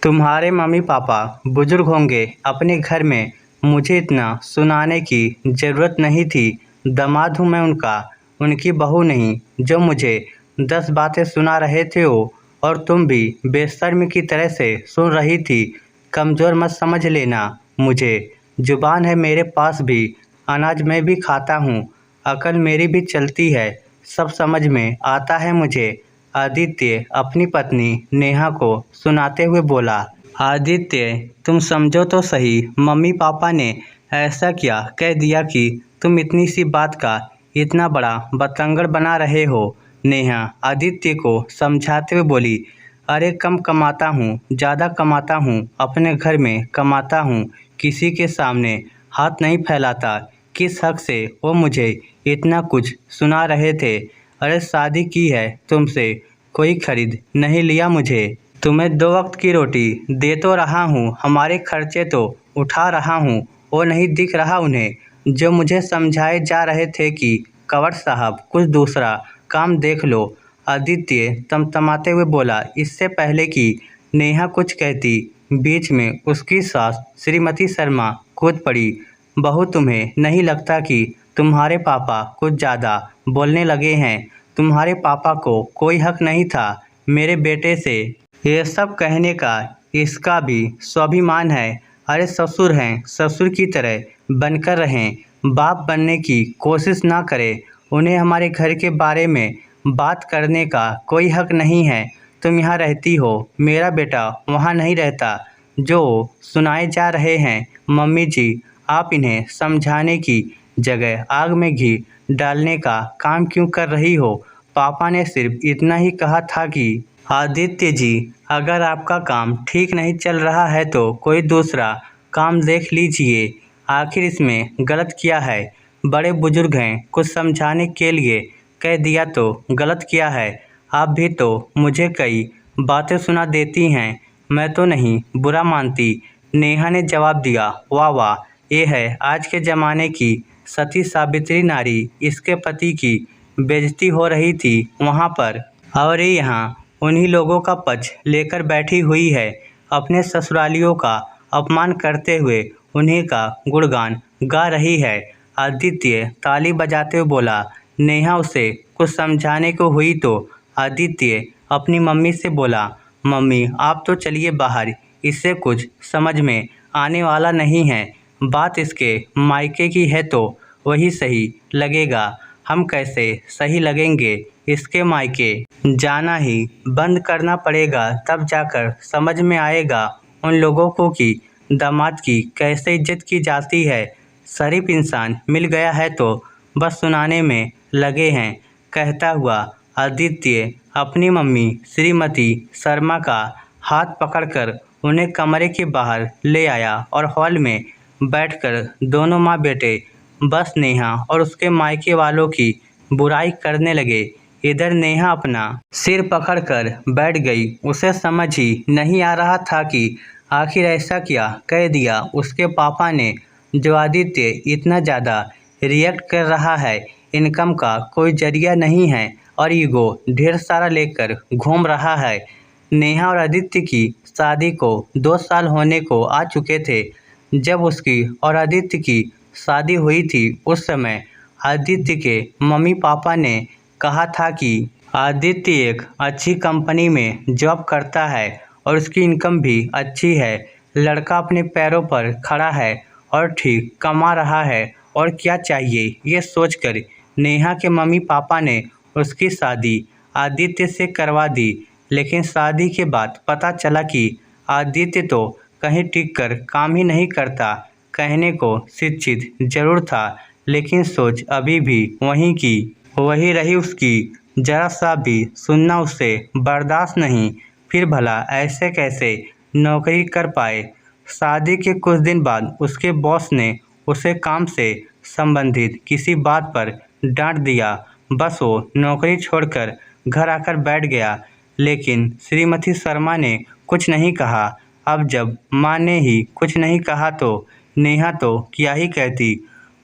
तुम्हारे mummy papa बुजुर्ग होंगे अपने घर में, मुझे इतना सुनाने की ज़रूरत नहीं थी। दामाद हूँ मैं उनका, उनकी बहू नहीं जो मुझे 10 बातें सुना रहे थे वो। और तुम भी बेशर्मी की तरह से सुन रही थी। कमज़ोर मत समझ लेना मुझे, ज़ुबान है मेरे पास भी, अनाज मैं भी खाता हूँ, अकल मेरी भी चलती है, सब समझ में आता है मुझे। आदित्य अपनी पत्नी नेहा को सुनाते हुए बोला। आदित्य, तुम समझो तो सही, मम्मी पापा ने ऐसा क्या कह दिया कि तुम इतनी सी बात का इतना बड़ा बतंगड़ बना रहे हो। नेहा आदित्य को समझाते हुए बोली, अरे कम कमाता हूँ, ज़्यादा कमाता हूँ, अपने घर में कमाता हूँ, किसी के सामने हाथ नहीं फैलाता। किस हक से वो मुझे इतना कुछ सुना रहे थे। अरे शादी की है तुमसे, कोई खरीद नहीं लिया मुझे। तुम्हें 2 वक्त की रोटी दे तो रहा हूँ, हमारे खर्चे तो उठा रहा हूँ, वो नहीं दिख रहा उन्हें जो मुझे समझाए जा रहे थे कि कंवर साहब कुछ दूसरा काम देख लो। आदित्य तमतमाते हुए बोला। इससे पहले कि नेहा कुछ कहती, बीच में उसकी सास श्रीमती शर्मा कूद पड़ी। बहू, तुम्हें नहीं लगता कि तुम्हारे पापा कुछ ज़्यादा बोलने लगे हैं? तुम्हारे पापा को कोई हक नहीं था मेरे बेटे से ये सब कहने का। इसका भी स्वाभिमान है। अरे ससुर हैं, ससुर की तरह बनकर रहें, बाप बनने की कोशिश ना करें। उन्हें हमारे घर के बारे में बात करने का कोई हक नहीं है। तुम यहाँ रहती हो, मेरा बेटा वहाँ नहीं रहता। जो सुनाए जा रहे हैं मम्मी जी, आप इन्हें समझाने की जगह आग में घी डालने का काम क्यों कर रही हो? पापा ने सिर्फ इतना ही कहा था कि आदित्य जी, अगर आपका काम ठीक नहीं चल रहा है तो कोई दूसरा काम देख लीजिए। आखिर इसमें गलत क्या है? बड़े बुजुर्ग हैं, कुछ समझाने के लिए कह दिया तो गलत क्या है? आप भी तो मुझे कई बातें सुना देती हैं, मैं तो नहीं बुरा मानती। नेहा ने जवाब दिया। वाह वाह, ये है आज के ज़माने की सती सावित्री नारी। इसके पति की बेइज्जती हो रही थी वहाँ पर, और ये यहाँ उन्हीं लोगों का पक्ष लेकर बैठी हुई है, अपने ससुरालियों का अपमान करते हुए उन्हीं का गुणगान गा रही है। आदित्य ताली बजाते हुए बोला। नेहा उसे कुछ समझाने को हुई तो आदित्य अपनी मम्मी से बोला, मम्मी आप तो चलिए बाहर, इससे कुछ समझ में आने वाला नहीं है। बात इसके मायके की है तो वही सही लगेगा, हम कैसे सही लगेंगे? इसके मायके जाना ही बंद करना पड़ेगा, तब जाकर समझ में आएगा उन लोगों को कि दामाद की कैसे इज्जत की जाती है। शरीफ इंसान मिल गया है तो बस सुनाने में लगे हैं। कहता हुआ आदित्य अपनी मम्मी श्रीमती शर्मा का हाथ पकड़कर उन्हें कमरे के बाहर ले आया और हॉल में बैठकर दोनों माँ बेटे बस नेहा और उसके मायके वालों की बुराई करने लगे। इधर नेहा अपना सिर पकड़कर बैठ गई। उसे समझ ही नहीं आ रहा था कि आखिर ऐसा क्या कह दिया उसके पापा ने जो आदित्य इतना ज़्यादा रिएक्ट कर रहा है। इनकम का कोई जरिया नहीं है और ईगो ढेर सारा लेकर घूम रहा है। नेहा और आदित्य की शादी को 2 साल होने को आ चुके थे। जब उसकी और आदित्य की शादी हुई थी उस समय आदित्य के मम्मी पापा ने कहा था कि आदित्य एक अच्छी कंपनी में जॉब करता है और उसकी इनकम भी अच्छी है। लड़का अपने पैरों पर खड़ा है और ठीक कमा रहा है, और क्या चाहिए? ये सोचकर नेहा के मम्मी पापा ने उसकी शादी आदित्य से करवा दी। लेकिन शादी के बाद पता चला कि आदित्य तो कहीं टिक कर काम ही नहीं करता। कहने को शिक्षित जरूर था, लेकिन सोच अभी भी वहीं की वही रही उसकी। जरा सा भी सुनना उसे बर्दाश्त नहीं। फिर भला ऐसे कैसे नौकरी कर पाए? शादी के कुछ दिन बाद उसके बॉस ने उसे काम से संबंधित किसी बात पर डांट दिया। बस वो नौकरी छोड़कर घर आकर बैठ गया। लेकिन श्रीमती शर्मा ने कुछ नहीं कहा। अब जब माँ ने ही कुछ नहीं कहा तो नेहा तो क्या ही कहती।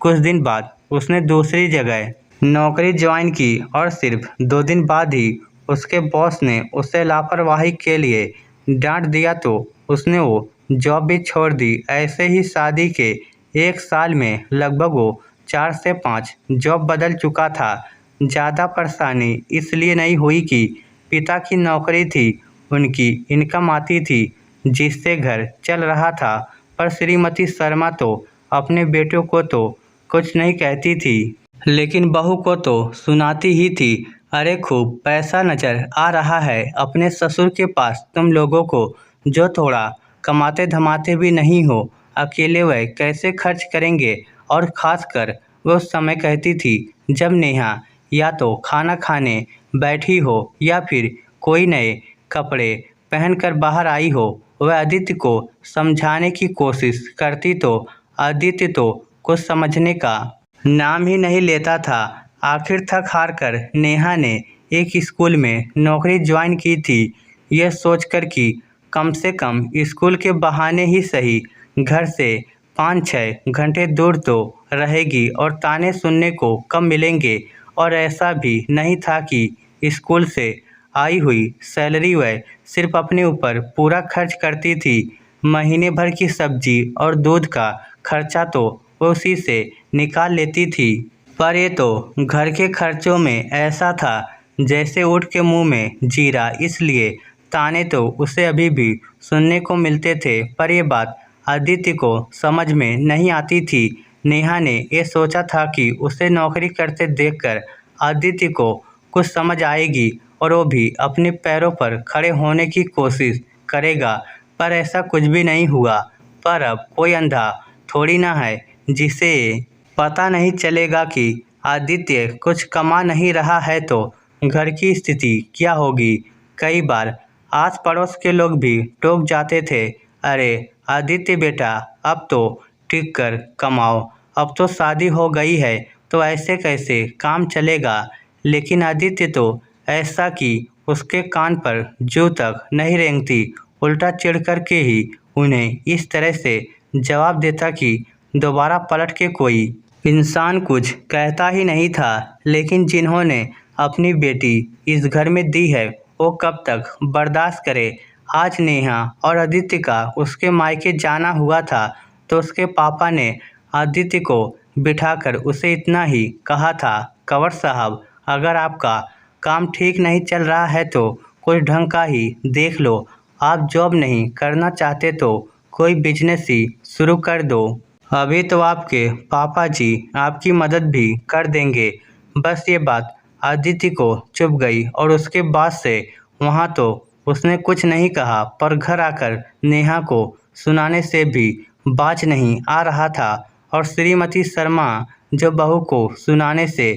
कुछ दिन बाद उसने दूसरी जगह नौकरी ज्वाइन की और सिर्फ 2 दिन बाद ही उसके बॉस ने उसे लापरवाही के लिए डांट दिया तो उसने वो जॉब भी छोड़ दी। ऐसे ही शादी के 1 साल में लगभग वो 4 से 5 जॉब बदल चुका था। ज़्यादा परेशानी इसलिए नहीं हुई कि पिता की नौकरी थी, उनकी इनकम आती थी जिससे घर चल रहा था। पर श्रीमती शर्मा तो अपने बेटों को तो कुछ नहीं कहती थी, लेकिन बहू को तो सुनाती ही थी। अरे खूब पैसा नजर आ रहा है अपने ससुर के पास तुम लोगों को, जो थोड़ा कमाते धमाते भी नहीं हो। अकेले वह कैसे खर्च करेंगे। और ख़ासकर वो उस समय कहती थी जब नेहा या तो खाना खाने बैठी हो या फिर कोई नए कपड़े पहनकर बाहर आई हो। वह आदित्य को समझाने की कोशिश करती तो आदित्य तो कुछ समझने का नाम ही नहीं लेता था। आखिर थक हार कर नेहा ने एक स्कूल में नौकरी ज्वाइन की थी, यह सोचकर कि कम से कम स्कूल के बहाने ही सही घर से 5-6 घंटे दूर तो रहेगी और ताने सुनने को कम मिलेंगे। और ऐसा भी नहीं था कि स्कूल से आई हुई सैलरी वह सिर्फ अपने ऊपर पूरा खर्च करती थी। महीने भर की सब्जी और दूध का खर्चा तो वो उसी से निकाल लेती थी। पर ये तो घर के खर्चों में ऐसा था जैसे ऊँट के मुंह में जीरा, इसलिए ताने तो उसे अभी भी सुनने को मिलते थे। पर ये बात आदित्य को समझ में नहीं आती थी। नेहा ने ये सोचा था कि उसे नौकरी करते देखकर आदित्य को कुछ समझ आएगी और वो भी अपने पैरों पर खड़े होने की कोशिश करेगा, पर ऐसा कुछ भी नहीं हुआ। पर अब कोई अंधा थोड़ी ना है जिसे पता नहीं चलेगा कि आदित्य कुछ कमा नहीं रहा है तो घर की स्थिति क्या होगी। कई बार आस पड़ोस के लोग भी टोक जाते थे, अरे आदित्य बेटा अब तो टिक कर कमाओ, अब तो शादी हो गई है तो ऐसे कैसे काम चलेगा। लेकिन आदित्य तो ऐसा कि उसके कान पर जू तक नहीं रेंगती, उल्टा चिढ़ कर के ही उन्हें इस तरह से जवाब देता कि दोबारा पलट के कोई इंसान कुछ कहता ही नहीं था। लेकिन जिन्होंने अपनी बेटी इस घर में दी है वो कब तक बर्दाश्त करे। आज नेहा और आदित्य का उसके मायके जाना हुआ था तो उसके पापा ने आदित्य को बिठाकर उसे इतना ही कहा था, कंवर साहब अगर आपका काम ठीक नहीं चल रहा है तो कुछ ढंग का ही देख लो। आप जॉब नहीं करना चाहते तो कोई बिजनेस ही शुरू कर दो। अभी तो आपके पापा जी आपकी मदद भी कर देंगे। बस ये बात आदित्य को चुभ गई और उसके बाद से वहाँ तो उसने कुछ नहीं कहा, पर घर आकर नेहा को सुनाने से भी बाज नहीं आ रहा था। और श्रीमती शर्मा जो बहू को सुनाने से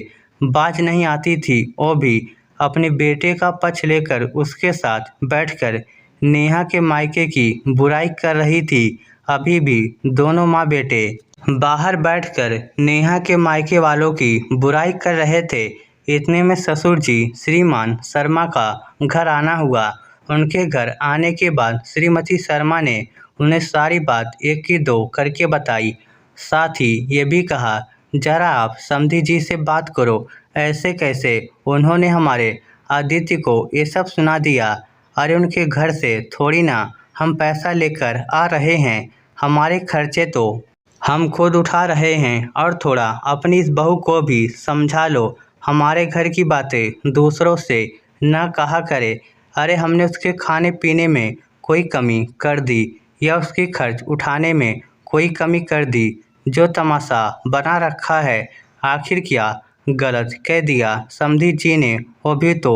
बाज नहीं आती थी, वो भी अपने बेटे का पक्ष लेकर उसके साथ बैठकर नेहा के मायके की बुराई कर रही थी। अभी भी दोनों माँ बेटे बाहर बैठकर नेहा के मायके वालों की बुराई कर रहे थे। इतने में ससुर जी श्रीमान शर्मा का घर आना हुआ। उनके घर आने के बाद श्रीमती शर्मा ने उन्हें सारी बात एक की दो करके बताई। साथ ही ये भी कहा, जरा आप समधी जी से बात करो, ऐसे कैसे उन्होंने हमारे आदित्य को ये सब सुना दिया। अरे उनके घर से थोड़ी ना हम पैसा लेकर आ रहे हैं, हमारे खर्चे तो हम खुद उठा रहे हैं। और थोड़ा अपनी इस बहू को भी समझा लो, हमारे घर की बातें दूसरों से न कहा करे। अरे हमने उसके खाने पीने में कोई कमी कर दी या उसकी खर्च उठाने में कोई कमी कर दी, जो तमाशा बना रखा है आखिर क्या गलत कह दिया समधी जी ने। वो भी तो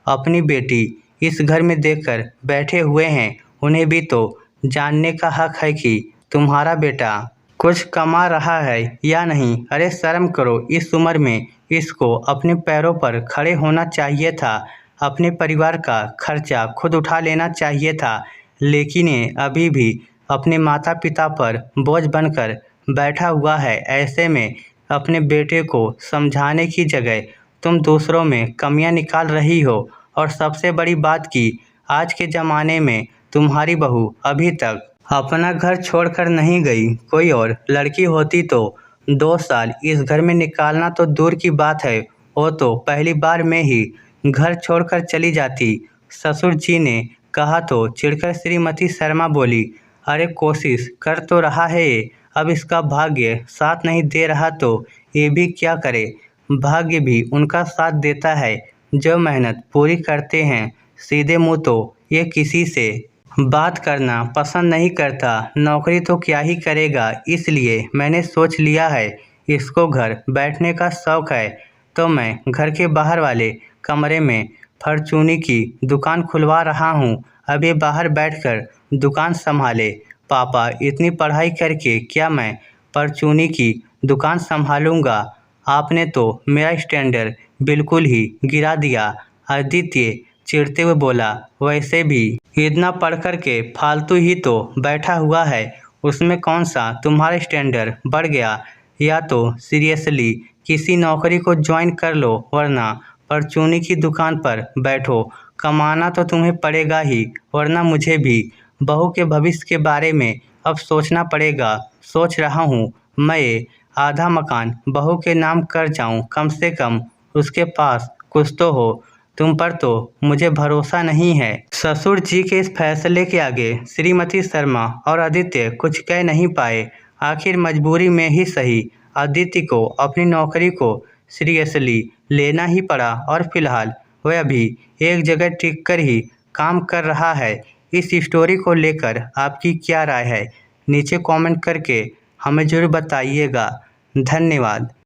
अपनी बेटी इस घर में देखकर बैठे हुए हैं, उन्हें भी तो जानने का हक है कि तुम्हारा बेटा कुछ कमा रहा है या नहीं। अरे शर्म करो, इस उम्र में इसको अपने पैरों पर खड़े होना चाहिए था, अपने परिवार का खर्चा खुद उठा लेना चाहिए था। लेकिन ये अभी भी अपने माता पिता पर बोझ बनकर बैठा हुआ है। ऐसे में अपने बेटे को समझाने की जगह तुम दूसरों में कमियां निकाल रही हो। और सबसे बड़ी बात कि आज के ज़माने में तुम्हारी बहू अभी तक अपना घर छोड़कर नहीं गई। कोई और लड़की होती तो 2 साल इस घर में निकालना तो दूर की बात है, वो तो पहली बार में ही घर छोड़कर चली जाती। ससुर जी ने कहा तो चिढ़कर श्रीमती शर्मा बोली, अरे कोशिश कर तो रहा है ये, अब इसका भाग्य साथ नहीं दे रहा तो ये भी क्या करे। भाग्य भी उनका साथ देता है जो मेहनत पूरी करते हैं। सीधे मुंह तो ये किसी से बात करना पसंद नहीं करता, नौकरी तो क्या ही करेगा, इसलिए मैंने सोच लिया है इसको घर बैठने का शौक है तो मैं घर के बाहर वाले कमरे में फॉर्चूनी की दुकान खुलवा रहा हूँ। अब ये बाहर बैठकर दुकान संभाले। पापा, इतनी पढ़ाई करके क्या मैं परचूनी की दुकान संभालूंगा? आपने तो मेरा स्टैंडर्ड बिल्कुल ही गिरा दिया। आदित्य चिढ़ते हुए बोला, वैसे भी इतना पढ़ कर के फालतू ही तो बैठा हुआ है, उसमें कौन सा तुम्हारा स्टैंडर्ड बढ़ गया? या तो सीरियसली किसी नौकरी को ज्वाइन कर लो वरना परचूनी की दुकान पर बैठो। कमाना तो तुम्हें पड़ेगा ही, वरना मुझे भी बहू के भविष्य के बारे में अब सोचना पड़ेगा। सोच रहा हूँ मैं ये आधा मकान बहू के नाम कर जाऊँ, कम से कम उसके पास कुछ तो हो। तुम पर तो मुझे भरोसा नहीं है। ससुर जी के इस फैसले के आगे श्रीमती शर्मा और आदित्य कुछ कह नहीं पाए। आखिर मजबूरी में ही सही आदित्य को अपनी नौकरी को सीरियसली लेना ही पड़ा और फिलहाल वह अभी एक जगह टिक कर ही काम कर रहा है। इस स्टोरी को लेकर आपकी क्या राय है? नीचे कमेंट करके हमें ज़रूर बताइएगा। धन्यवाद।